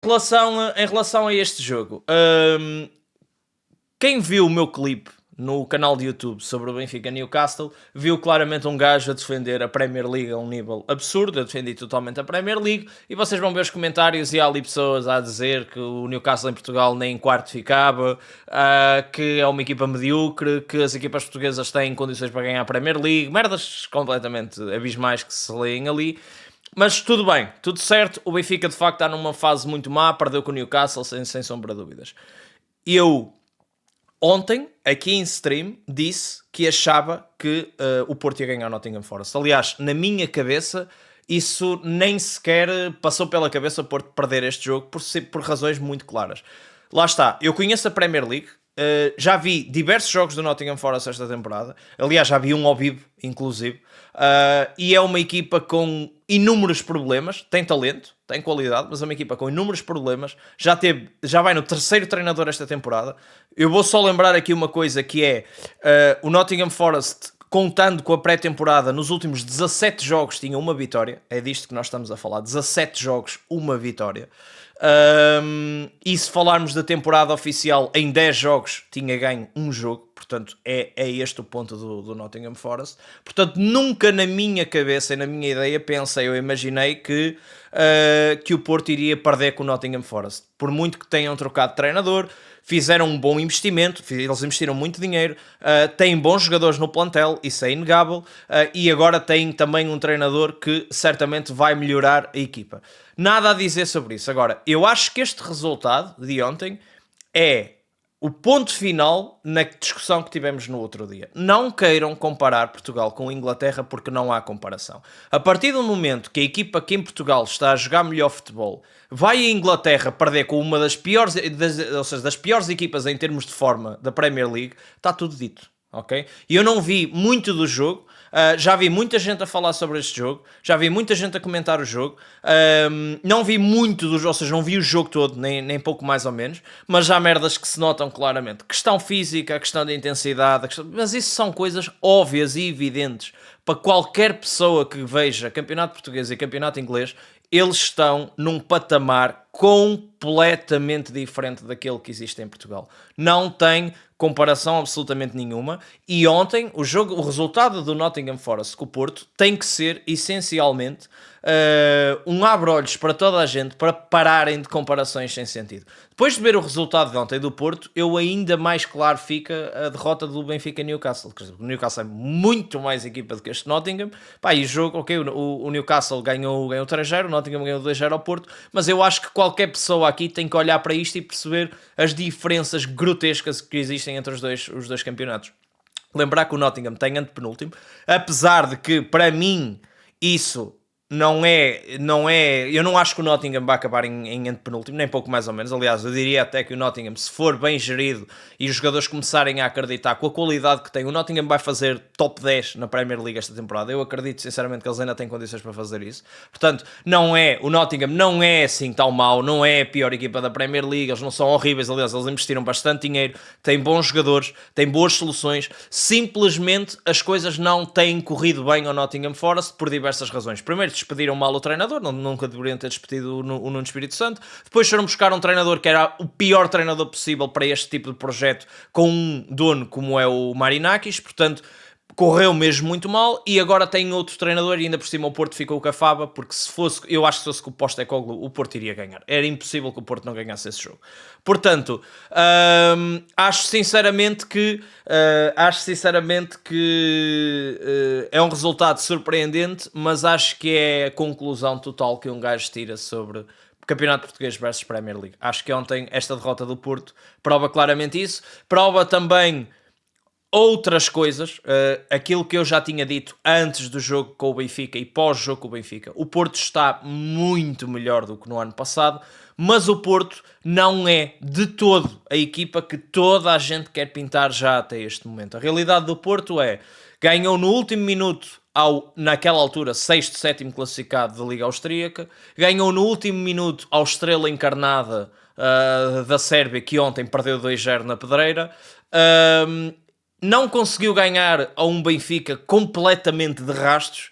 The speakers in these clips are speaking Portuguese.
Em relação a este jogo, quem viu o meu clipe no canal de YouTube sobre o Benfica Newcastle, viu claramente um gajo a defender a Premier League a um nível absurdo. Eu defendi totalmente a Premier League e vocês vão ver os comentários e há ali pessoas a dizer que o Newcastle em Portugal nem em quarto ficava, que é uma equipa medíocre, que as equipas portuguesas têm condições para ganhar a Premier League, merdas completamente abismais que se leem ali. Mas tudo bem, tudo certo, o Benfica de facto está numa fase muito má, perdeu com o Newcastle sem sombra de dúvidas. Eu ontem, aqui em stream, disse que achava que o Porto ia ganhar o Nottingham Forest. Aliás, na minha cabeça, isso nem sequer passou pela cabeça o Porto perder este jogo por razões muito claras. Lá está, eu conheço a Premier League, já vi diversos jogos do Nottingham Forest esta temporada. Aliás, já vi um ao vivo, inclusive. E é uma equipa com inúmeros problemas. Tem talento, tem qualidade, mas é uma equipa com inúmeros problemas. Já vai no terceiro treinador esta temporada. Eu vou só lembrar aqui uma coisa que é o Nottingham Forest, contando com a pré-temporada, nos últimos 17 jogos tinha uma vitória. É disto que nós estamos a falar. 17 jogos, uma vitória. E se falarmos da temporada oficial, em 10 jogos tinha ganho um jogo. Portanto, é este o ponto do Nottingham Forest. Portanto, nunca na minha cabeça e na minha ideia eu imaginei que o Porto iria perder com o Nottingham Forest. Por muito que tenham trocado de treinador, fizeram um bom investimento, eles investiram muito dinheiro, têm bons jogadores no plantel, isso é inegável, e agora têm também um treinador que certamente vai melhorar a equipa. Nada a dizer sobre isso. Agora, eu acho que este resultado de ontem é o ponto final na discussão que tivemos no outro dia. Não queiram comparar Portugal com a Inglaterra porque não há comparação. A partir do momento que a equipa que em Portugal está a jogar melhor futebol vai a Inglaterra perder com uma das piores, ou seja, das piores equipas em termos de forma da Premier League, está tudo dito. Ok? E eu não vi muito do jogo, já vi muita gente a falar sobre este jogo, já vi muita gente a comentar o jogo, não vi muito do jogo, ou seja, não vi o jogo todo, nem pouco mais ou menos, mas já há merdas que se notam claramente. Questão física, questão de intensidade, mas isso são coisas óbvias e evidentes para qualquer pessoa que veja campeonato português e campeonato inglês. Eles estão num patamar completamente diferente daquele que existe em Portugal. Não tem comparação absolutamente nenhuma. E ontem, o resultado do Nottingham Forest com o Porto tem que ser, essencialmente, um abre-olhos para toda a gente para pararem de comparações sem sentido. Depois de ver o resultado de ontem do Porto, eu ainda mais claro fica a derrota do Benfica Newcastle. O Newcastle é muito mais equipa do que este Nottingham. Pá, e o jogo, ok, o Newcastle ganhou 3-0, o Nottingham ganhou 2-0 ao Porto, mas eu acho que qualquer pessoa aqui tem que olhar para isto e perceber as diferenças grotescas que existem entre os dois campeonatos. Lembrar que o Nottingham tem antepenúltimo, apesar de que, para mim, isso eu não acho que o Nottingham vai acabar em antepenúltimo, nem pouco mais ou menos. Aliás, eu diria até que o Nottingham, se for bem gerido e os jogadores começarem a acreditar com a qualidade que tem, o Nottingham vai fazer top 10 na Premier League esta temporada. Eu acredito sinceramente que eles ainda têm condições para fazer isso. Portanto, o Nottingham não é assim tão mau, não é a pior equipa da Premier League, eles não são horríveis. Aliás, eles investiram bastante dinheiro, têm bons jogadores, têm boas soluções. Simplesmente as coisas não têm corrido bem ao Nottingham Forest por diversas razões. Primeiro, despediram mal o treinador, nunca deveriam ter despedido o Nuno Espírito Santo. Depois foram buscar um treinador que era o pior treinador possível para este tipo de projeto, com um dono como é o Marinakis. Portanto, correu mesmo muito mal. E agora tem outro treinador e ainda por cima o Porto ficou com a fava, porque eu acho que se fosse com o Postecoglou, o Porto iria ganhar. Era impossível que o Porto não ganhasse esse jogo. Portanto, acho sinceramente que é um resultado surpreendente, mas acho que é a conclusão total que um gajo tira sobre Campeonato Português versus Premier League. Acho que ontem esta derrota do Porto prova claramente isso. Prova também outras coisas, aquilo que eu já tinha dito antes do jogo com o Benfica e pós-jogo com o Benfica. O Porto está muito melhor do que no ano passado, mas o Porto não é de todo a equipa que toda a gente quer pintar já até este momento. A realidade do Porto é, ganhou no último minuto naquela altura, 6º, 7º classificado da Liga Austríaca, ganhou no último minuto ao Estrela Encarnada da Sérvia, que ontem perdeu 2-0 na Pedreira, não conseguiu ganhar a um Benfica completamente de rastos,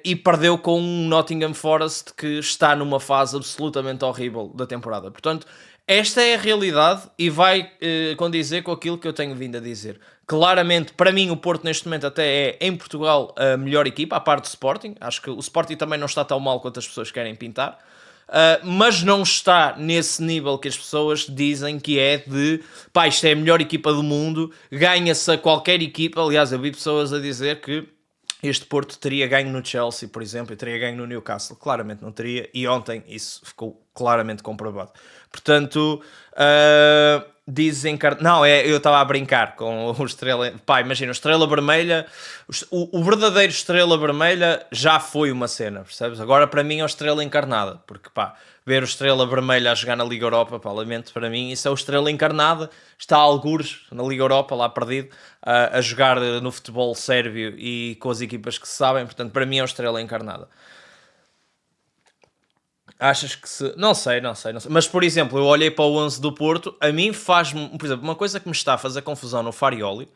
e perdeu com um Nottingham Forest que está numa fase absolutamente horrível da temporada. Portanto, esta é a realidade e vai condizer com aquilo que eu tenho vindo a dizer. Claramente, para mim, o Porto neste momento até é, em Portugal, a melhor equipa, à parte do Sporting. Acho que o Sporting também não está tão mal quanto as pessoas querem pintar. Mas não está nesse nível que as pessoas dizem que é de pá, isto é a melhor equipa do mundo, ganha-se a qualquer equipa. Aliás, eu vi pessoas a dizer que este Porto teria ganho no Chelsea, por exemplo, e teria ganho no Newcastle. Claramente não teria, e ontem isso ficou claramente comprovado. Portanto, dizem que... Não, eu estava a brincar com o Estrela... Pá, imagina, o Estrela Vermelha... O verdadeiro Estrela Vermelha já foi uma cena, percebes? Agora para mim é o Estrela Encarnada, porque pá, ver o Estrela Vermelha a jogar na Liga Europa, pá, lamento, para mim isso é o Estrela Encarnada, está a algures na Liga Europa, lá perdido, a jogar no futebol sérvio e com as equipas que se sabem, portanto para mim é o Estrela Encarnada. Achas que se... Não sei, não sei, não sei. Mas, por exemplo, eu olhei para o 11 do Porto, a mim faz-me... Por exemplo, uma coisa que me está a fazer confusão no Farioli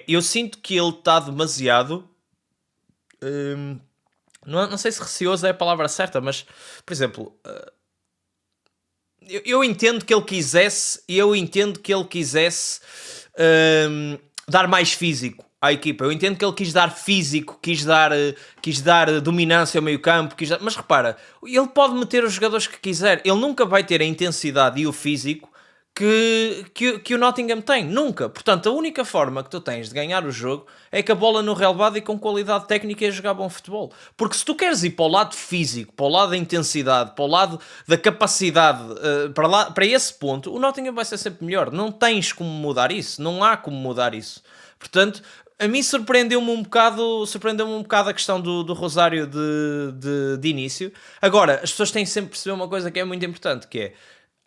eu sinto que ele está demasiado... não sei se receoso é a palavra certa, mas, por exemplo, eu entendo que ele quisesse, dar mais físico à equipa. Eu entendo que ele quis dar físico, quis dar dominância ao meio campo, mas repara, ele pode meter os jogadores que quiser, ele nunca vai ter a intensidade e o físico que o Nottingham tem, nunca. Portanto, a única forma que tu tens de ganhar o jogo é com a bola no relvado e com qualidade técnica e a jogar bom futebol. Porque se tu queres ir para o lado físico, para o lado da intensidade, para o lado da capacidade, para esse ponto, o Nottingham vai ser sempre melhor. Não tens como mudar isso, não há como mudar isso. Portanto, a mim surpreendeu-me um bocado a questão do Rosário de início. Agora, as pessoas têm sempre perceber uma coisa que é muito importante, que é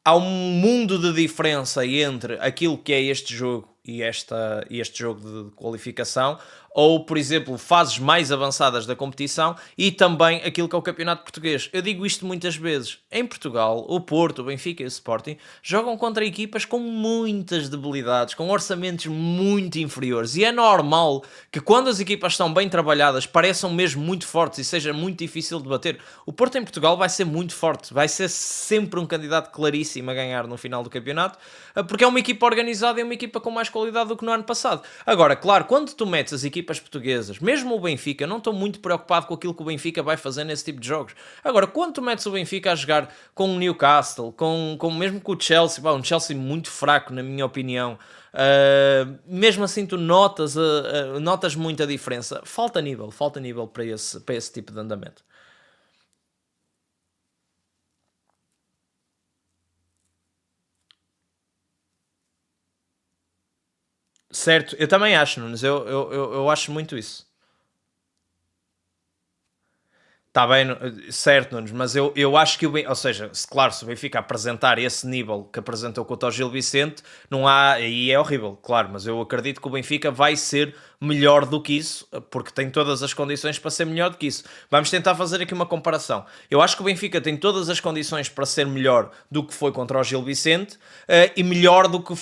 há um mundo de diferença entre aquilo que é este jogo e este jogo de qualificação, ou, por exemplo, fases mais avançadas da competição e também aquilo que é o campeonato português. Eu digo isto muitas vezes. Em Portugal, o Porto, o Benfica e o Sporting jogam contra equipas com muitas debilidades, com orçamentos muito inferiores. E é normal que quando as equipas estão bem trabalhadas, pareçam mesmo muito fortes e seja muito difícil de bater. O Porto em Portugal vai ser muito forte, vai ser sempre um candidato claríssimo a ganhar no final do campeonato, porque é uma equipa organizada e é uma equipa com mais qualidade do que no ano passado. Agora, claro, quando tu metes as equipas portuguesas, mesmo o Benfica, eu não estou muito preocupado com aquilo que o Benfica vai fazer nesse tipo de jogos. Agora, quando tu metes o Benfica a jogar com o Newcastle, mesmo com o Chelsea, um Chelsea muito fraco, na minha opinião, mesmo assim tu notas muita diferença. Falta nível para esse tipo de andamento. Certo, eu também acho, Nunes, eu acho muito isso. Está bem, certo, Nunes, mas eu acho que ou seja, claro, se o Benfica apresentar esse nível que apresentou contra o Gil Vicente, não há, aí é horrível, claro, mas eu acredito que o Benfica vai ser melhor do que isso, porque tem todas as condições para ser melhor do que isso. Vamos tentar fazer aqui uma comparação. Eu acho que o Benfica tem todas as condições para ser melhor do que foi contra o Gil Vicente, e melhor do que,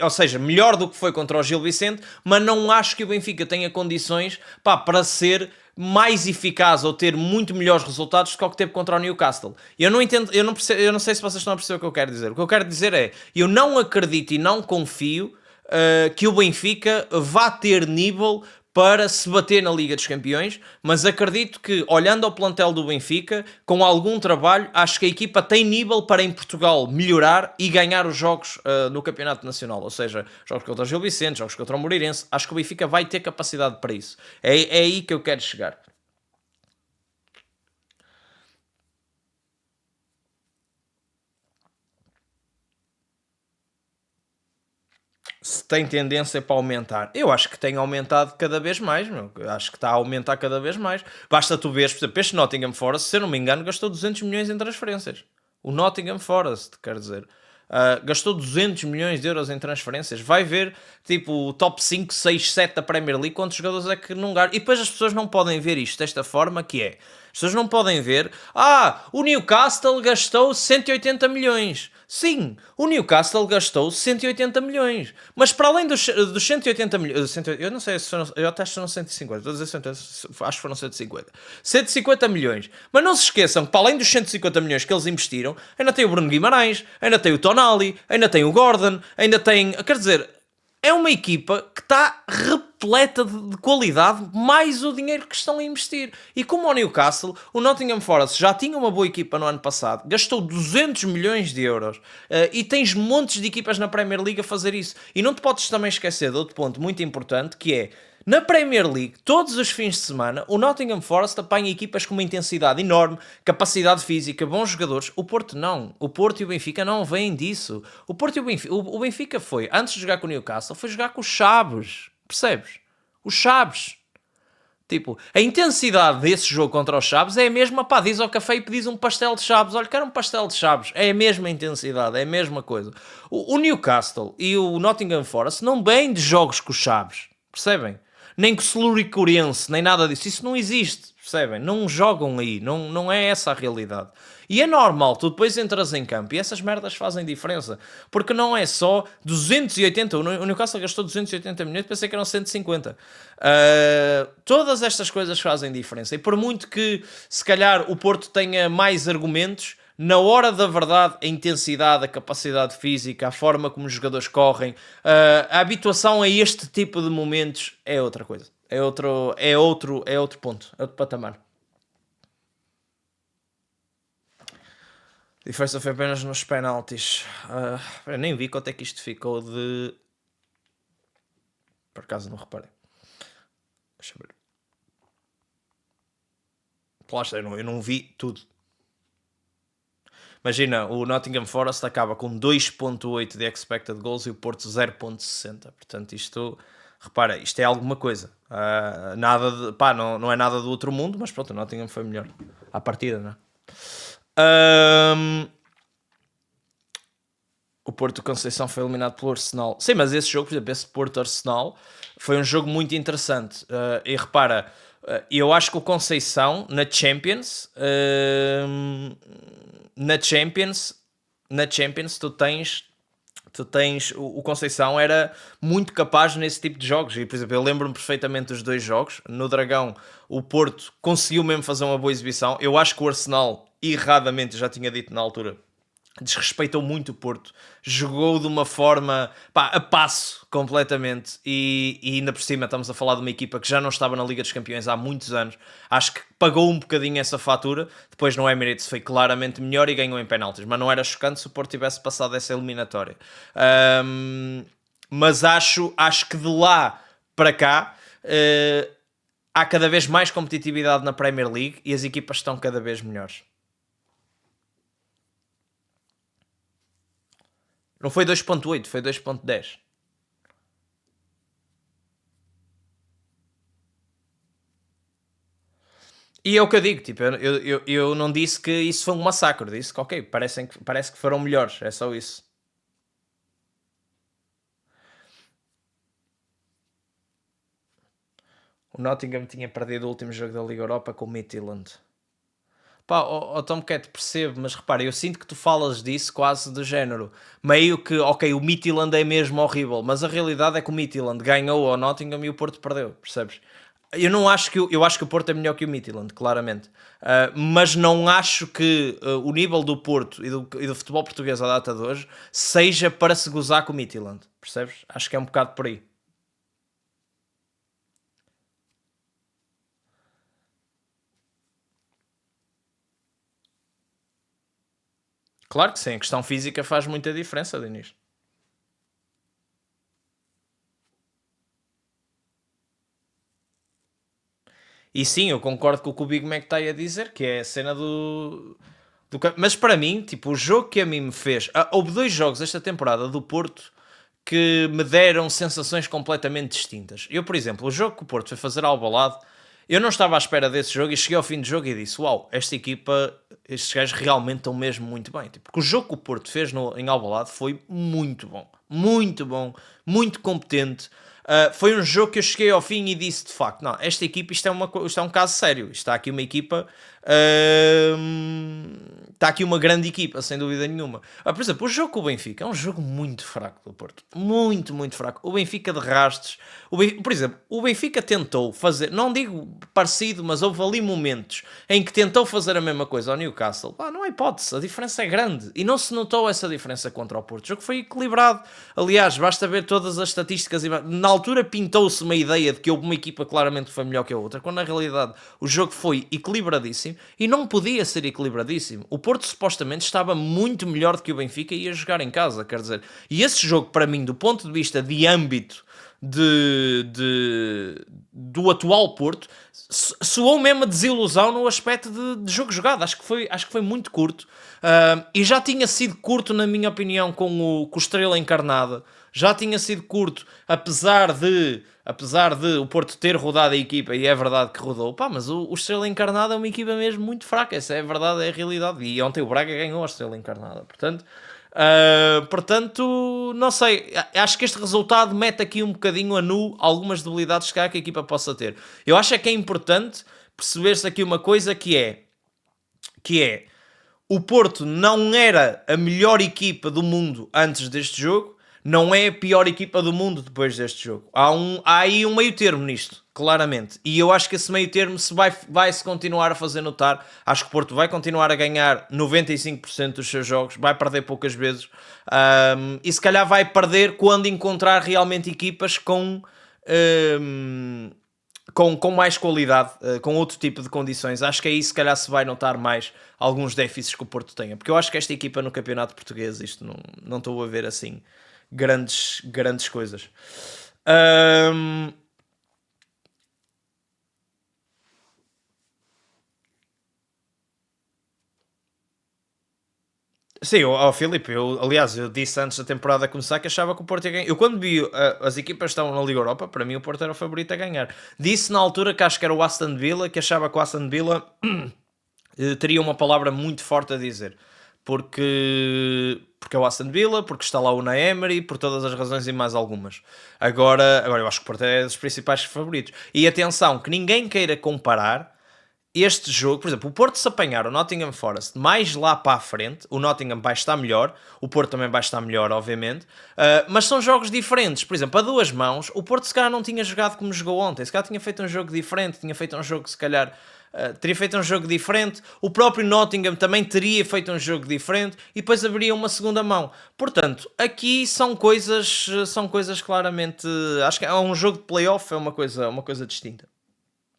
ou seja, melhor do que foi contra o Gil Vicente, mas não acho que o Benfica tenha condições, pá, para ser mais eficaz ou ter muito melhores resultados do que o que teve contra o Newcastle. Eu não entendo, eu não sei se vocês estão a perceber o que eu quero dizer. O que eu quero dizer é, eu não acredito e não confio que o Benfica vá ter nível para se bater na Liga dos Campeões, mas acredito que, olhando ao plantel do Benfica, com algum trabalho, acho que a equipa tem nível para em Portugal melhorar e ganhar os jogos no Campeonato Nacional, ou seja, jogos contra o Gil Vicente, jogos contra o Moreirense. Acho que o Benfica vai ter capacidade para isso. É aí que eu quero chegar. Se tem tendência para aumentar, eu acho que tem aumentado cada vez mais, meu. Acho que está a aumentar cada vez mais. Basta tu ver, por exemplo, este Nottingham Forest, se eu não me engano, gastou 200 milhões em transferências. O Nottingham Forest, quer dizer, gastou 200 milhões de euros em transferências. Vai ver, tipo, o top 5, 6, 7 da Premier League, quantos jogadores é que não gastam. E depois as pessoas não podem ver isto desta forma, que é, as pessoas não podem ver, o Newcastle gastou 180 milhões. Sim, o Newcastle gastou 180 milhões. Mas para além dos 180 milhões. Eu não sei se foram. Eu até acho que foram 150. Estou a dizer 180, acho que foram 150. 150 milhões. Mas não se esqueçam que para além dos 150 milhões que eles investiram, ainda tem o Bruno Guimarães, ainda tem o Tonali, ainda tem o Gordon, ainda tem. Quer dizer, é uma equipa que está repleta de qualidade, mais o dinheiro que estão a investir. E como o Newcastle, o Nottingham Forest já tinha uma boa equipa no ano passado, gastou 200 milhões de euros, e tens montes de equipas na Premier League a fazer isso. E não te podes também esquecer de outro ponto muito importante, que é, na Premier League, todos os fins de semana, o Nottingham Forest apanha equipas com uma intensidade enorme, capacidade física, bons jogadores. O Porto não. O Porto e o Benfica não vêm disso. O Porto e o Benfica foi, antes de jogar com o Newcastle, foi jogar com os Chaves. Percebes? Os Chaves. Tipo, a intensidade desse jogo contra os Chaves é a mesma, pá, diz ao café e pedis um pastel de Chaves. Olha, quero um pastel de Chaves. É a mesma intensidade, é a mesma coisa. O Newcastle e o Nottingham Forest não vêm de jogos com os Chaves. Percebem? Nem com o Celuricorense, nem nada disso. Isso não existe, percebem? Não jogam aí, não é essa a realidade. E é normal, tu depois entras em campo e essas merdas fazem diferença. Porque não é só 280, o Newcastle gastou 280 milhões, pensei que eram 150. Todas estas coisas fazem diferença. E por muito que, se calhar, o Porto tenha mais argumentos, na hora da verdade, a intensidade, a capacidade física, a forma como os jogadores correm, a habituação a este tipo de momentos é outra coisa. É outro ponto, é outro patamar. A diferença foi apenas nos penaltis. Eu nem vi quanto é que isto ficou de... Por acaso não reparei. Deixa eu ver. Lá está, eu não vi tudo. Imagina, o Nottingham Forest acaba com 2.8 de expected goals e o Porto 0.60. Portanto, isto, repara, isto é alguma coisa. Nada de, pá, não é nada do outro mundo, mas pronto, o Nottingham foi melhor à partida, não é? O Porto Conceição foi eliminado pelo Arsenal. Sim, mas esse jogo, por exemplo, esse Porto-Arsenal foi um jogo muito interessante. E repara, eu acho que o Conceição na Champions, na Champions, tu tens o Conceição era muito capaz nesse tipo de jogos. E, por exemplo, eu lembro-me perfeitamente dos dois jogos. No Dragão, o Porto conseguiu mesmo fazer uma boa exibição. Eu acho que o Arsenal, erradamente, já tinha dito na altura, desrespeitou muito o Porto, jogou de uma forma, pá, a passo completamente, e ainda por cima estamos a falar de uma equipa que já não estava na Liga dos Campeões há muitos anos. Acho que pagou um bocadinho essa fatura. Depois no Emirates foi claramente melhor e ganhou em penaltis, mas não era chocante se o Porto tivesse passado essa eliminatória. Mas acho que de lá para cá há cada vez mais competitividade na Premier League e as equipas estão cada vez melhores. Não foi 2.8, foi 2.10. E é o que eu digo, tipo, eu não disse que isso foi um massacre, disse que ok, parece que foram melhores, é só isso. O Nottingham tinha perdido o último jogo da Liga Europa com o Midtjylland. Pá, Tomcat, percebo, mas repara, eu sinto que tu falas disso quase do género. Meio que, ok, o Midtjylland é mesmo horrível, mas a realidade é que o Midtjylland ganhou ao Nottingham e o Porto perdeu, percebes? Eu não acho que eu acho que o Porto é melhor que o Midtjylland, claramente. Mas não acho que o nível do Porto e do futebol português à data de hoje seja para se gozar com o Midtjylland, percebes? Acho que é um bocado por aí. Claro que sim, a questão física faz muita diferença, Diniz. E sim, eu concordo com o que o Big Mac está aí a dizer, que é a cena Mas para mim, tipo, o jogo que a mim me fez... houve dois jogos esta temporada do Porto que me deram sensações completamente distintas. Eu, por exemplo, o jogo que o Porto foi fazer ao Alvalade, eu não estava à espera desse jogo e cheguei ao fim do jogo e disse, uau, esta equipa, estes gajos realmente estão mesmo muito bem. Tipo, porque o jogo que o Porto fez em Alvalade foi muito bom, muito competente. Foi um jogo que eu cheguei ao fim e disse, de facto, não, esta equipa, isto é um caso sério. Está aqui uma equipa Está aqui uma grande equipa, sem dúvida nenhuma. Por exemplo, o jogo com o Benfica é um jogo muito fraco do Porto. Muito, muito fraco. O Benfica de rastes. Por exemplo, o Benfica tentou fazer, não digo parecido, mas houve ali momentos em que tentou fazer a mesma coisa ao Newcastle. Não há hipótese, a diferença é grande. E não se notou essa diferença contra o Porto. O jogo foi equilibrado. Aliás, basta ver todas as estatísticas. Na altura pintou-se uma ideia de que houve uma equipa claramente que foi melhor que a outra, quando na realidade o jogo foi equilibradíssimo e não podia ser equilibradíssimo. O Porto supostamente estava muito melhor do que o Benfica e ia jogar em casa, quer dizer. E esse jogo, para mim, do ponto de vista de âmbito do atual Porto, soou mesmo a desilusão no aspecto de jogo jogado. Acho que foi muito curto. E já tinha sido curto, na minha opinião, com o Estrela Encarnada. Já tinha sido curto, apesar de o Porto ter rodado a equipa, e é verdade que rodou, mas o Estrela Encarnada é uma equipa mesmo muito fraca, essa é a verdade, é a realidade, e ontem o Braga ganhou a Estrela Encarnada, portanto, não sei, acho que este resultado mete aqui um bocadinho a nu algumas debilidades que a equipa possa ter. Eu acho que é importante perceber-se aqui uma coisa que é, o Porto não era a melhor equipa do mundo antes deste jogo, não é a pior equipa do mundo depois deste jogo. Há aí um meio termo nisto, claramente. E eu acho que esse meio termo vai-se continuar a fazer notar. Acho que o Porto vai continuar a ganhar 95% dos seus jogos, vai perder poucas vezes. E se calhar vai perder quando encontrar realmente equipas com mais qualidade, com outro tipo de condições. Acho que aí se calhar se vai notar mais alguns déficits que o Porto tenha. Porque eu acho que esta equipa no campeonato português, isto não estou a ver assim grandes coisas. Sim, Filipe, aliás, eu disse antes da temporada começar que achava que o Porto ia ganhar. Eu quando vi as equipas que estavam na Liga Europa, para mim o Porto era o favorito a ganhar. Disse na altura que acho que era o Aston Villa, que achava que o Aston Villa teria uma palavra muito forte a dizer. Porque é o Aston Villa, porque está lá o Unai Emery, por todas as razões e mais algumas. Agora eu acho que o Porto é dos principais favoritos. E atenção, que ninguém queira comparar este jogo, por exemplo, o Porto se apanhar o Nottingham Forest mais lá para a frente, o Nottingham vai estar melhor, o Porto também vai estar melhor, obviamente, mas são jogos diferentes. Por exemplo, a duas mãos, o Porto se calhar não tinha jogado como jogou ontem, se calhar tinha feito um jogo diferente, tinha feito um jogo se calhar... teria feito um jogo diferente, o próprio Nottingham também teria feito um jogo diferente e depois haveria uma segunda mão. Portanto, aqui são coisas claramente, acho que é um jogo de playoff, é uma coisa distinta.